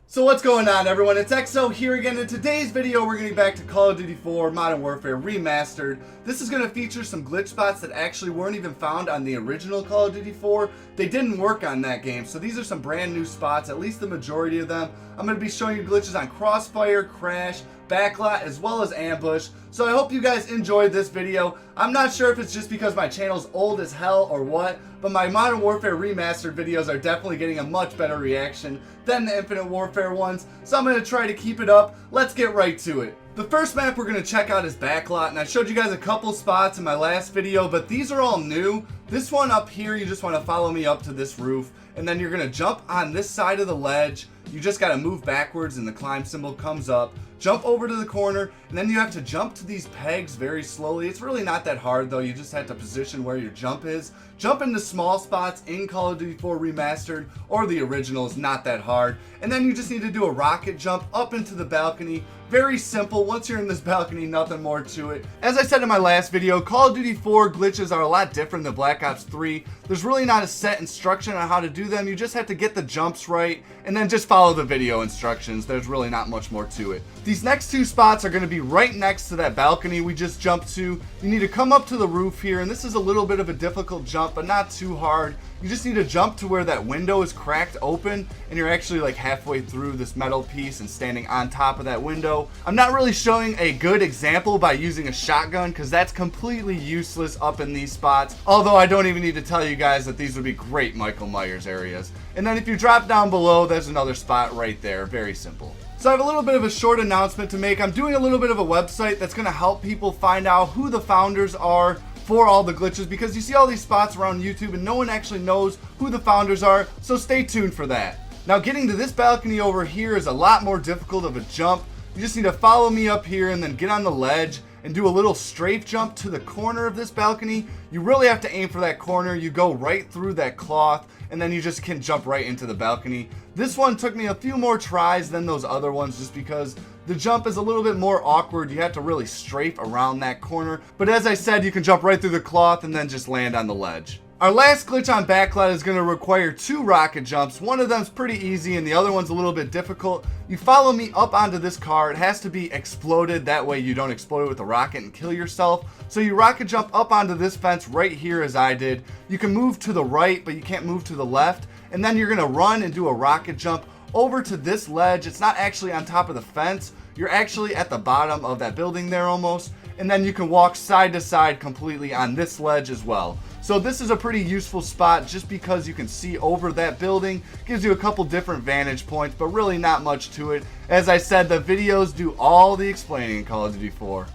So what's going on, everyone? It's XO here again. In today's video, we're going to get back to Call of Duty 4 Modern Warfare Remastered. This is going to feature some glitch spots that actually weren't even found on the original Call of Duty 4. They didn't work on that game, so these are some brand new spots, at least the majority of them. I'm going to be showing you glitches on Crossfire, Crash, Backlot, as well as Ambush. So I hope you guys enjoyed this video. I'm not sure if it's just because my channel's old as hell or what, but my Modern Warfare Remastered videos are definitely getting a much better reaction than the Infinite Warfare ones, so I'm going to try to keep it up. Let's get right to it. The first map we're going to check out is Backlot, and I showed you guys a couple spots in my last video, but these are all new. This one up here, you just want to follow me up to this roof, and then you're going to jump on this side of the ledge. You just got to move backwards and the climb symbol comes up. Jump over to the corner, and then you have to jump to these pegs very slowly. It's really not that hard though, you just have to position where your jump is. Jump into small spots in Call of Duty 4 Remastered, or the original is not that hard. And then you just need to do a rocket jump up into the balcony. Very simple. Once you're in this balcony, nothing more to it. As I said in my last video, Call of Duty 4 glitches are a lot different than Black Ops 3. There's really not a set instruction on how to do them. You just have to get the jumps right, and then just follow the video instructions. There's really not much more to it. These next two spots are going to be right next to that balcony we just jumped to. You need to come up to the roof here, and this is a little bit of a difficult jump, but not too hard. You just need to jump to where that window is cracked open, and you're actually like halfway through this metal piece and standing on top of that window. I'm not really showing a good example by using a shotgun because that's completely useless up in these spots, although I don't even need to tell you guys that these would be great Michael Myers areas. And then if you drop down below, there's another spot right there. Very simple. So I have a little bit of a short announcement to make. I'm doing a little bit of a website that's going to help people find out who the founders are for all the glitches, because you see all these spots around YouTube and no one actually knows who the founders are, so stay tuned for that. Now getting to this balcony over here is a lot more difficult of a jump. You just need to follow me up here and then get on the ledge and do a little strafe jump to the corner of this balcony. You really have to aim for that corner. You go right through that cloth and then you just can jump right into the balcony. This one took me a few more tries than those other ones just because the jump is a little bit more awkward. You have to really strafe around that corner. But as I said, you can jump right through the cloth and then just land on the ledge. Our last glitch on Backlot is going to require 2 rocket jumps. One of them is pretty easy and the other one's a little bit difficult. You follow me up onto this car. It has to be exploded. That way you don't explode it with a rocket and kill yourself. So you rocket jump up onto this fence right here as I did. You can move to the right, but you can't move to the left. And then you're going to run and do a rocket jump over to this ledge. It's not actually on top of the fence. You're actually at the bottom of that building there almost. And then you can walk side to side completely on this ledge as well. So this is a pretty useful spot just because you can see over that building. Gives you a couple different vantage points, but really not much to it. As I said, the videos do all the explaining in Call of Duty 4.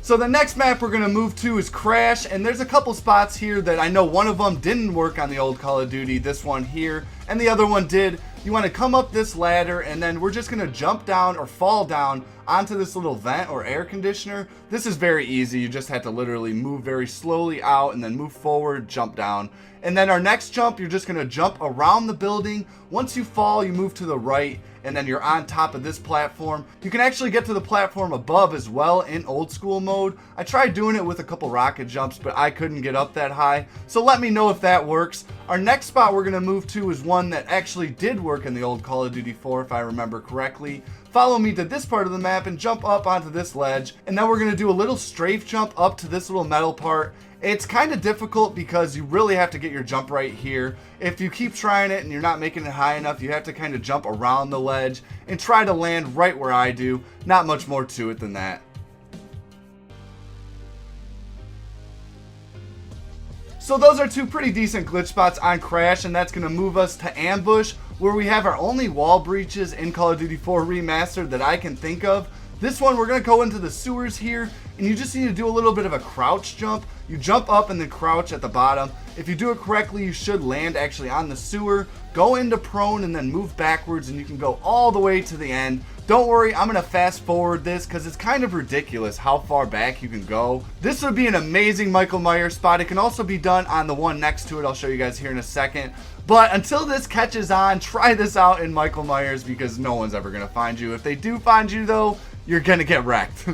So the next map we're going to move to is Crash, and there's a couple spots here that I know one of them didn't work on the old Call of Duty, this one here, and the other one did. You want to come up this ladder and then we're just going to jump down or fall down onto this little vent or air conditioner. This is very easy. You just have to literally move very slowly out and then move forward, jump down. And then our next jump, you're just going to jump around the building. Once you fall, you move to the right and then you're on top of this platform. You can actually get to the platform above as well in old school mode. I tried doing it with a couple rocket jumps, but I couldn't get up that high. So let me know if that works. Our next spot we're going to move to is one that actually did work in the old Call of Duty 4 if I remember correctly. Follow me to this part of the map and jump up onto this ledge, and then we're going to do a little strafe jump up to this little metal part. It's kind of difficult because you really have to get your jump right here. If you keep trying it and you're not making it high enough, you have to kind of jump around the ledge and try to land right where I do. Not much more to it than that. So those are 2 pretty decent glitch spots on Crash, and that's going to move us to Ambush, where we have our only wall breaches in Call of Duty 4 Remastered that I can think of. This one, we're going to go into the sewers here, and you just need to do a little bit of a crouch jump. You jump up and then crouch at the bottom. If you do it correctly, you should land actually on the sewer, go into prone, and then move backwards, and you can go all the way to the end. Don't worry, I'm going to fast forward this because it's kind of ridiculous how far back you can go. This would be an amazing Michael Myers spot. It can also be done on the one next to it. I'll show you guys here in a second. But until this catches on, try this out in Michael Myers because no one's ever going to find you. If they do find you though, you're going to get wrecked.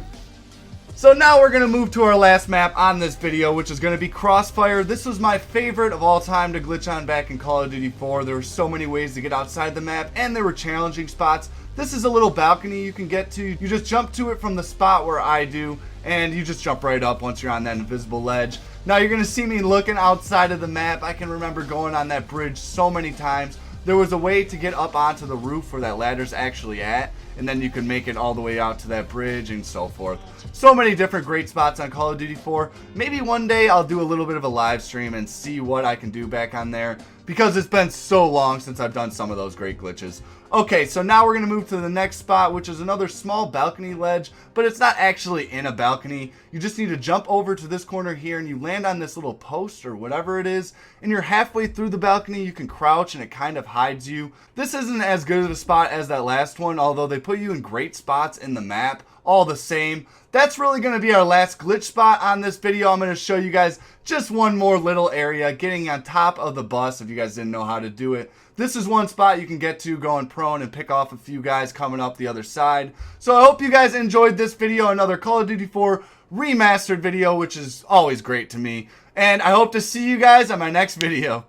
So now we're going to move to our last map on this video, which is going to be Crossfire. This was my favorite of all time to glitch on back in Call of Duty 4. There were so many ways to get outside the map, and there were challenging spots. This is a little balcony you can get to. You just jump to it from the spot where I do, and you just jump right up once you're on that invisible ledge. Now you're going to see me looking outside of the map. I can remember going on that bridge so many times. There was a way to get up onto the roof where that ladder's actually at, and then you can make it all the way out to that bridge and so forth. So many different great spots on Call of Duty 4. Maybe one day I'll do a little bit of a live stream and see what I can do back on there, because it's been so long since I've done some of those great glitches. Okay, so now we're going to move to the next spot, which is another small balcony ledge, but it's not actually in a balcony. You just need to jump over to this corner here, and you land on this little post or whatever it is, and you're halfway through the balcony. You can crouch, and it kind of hides you. This isn't as good of a spot as that last one, although they put you in great spots in the map all the same. That's really going to be our last glitch spot on this video. I'm going to show you guys just one more little area, getting on top of the bus if you guys didn't know how to do it. This is one spot you can get to going prone and pick off a few guys coming up the other side. So I hope you guys enjoyed this video, another Call of Duty 4 remastered video, which is always great to me. And I hope to see you guys on my next video.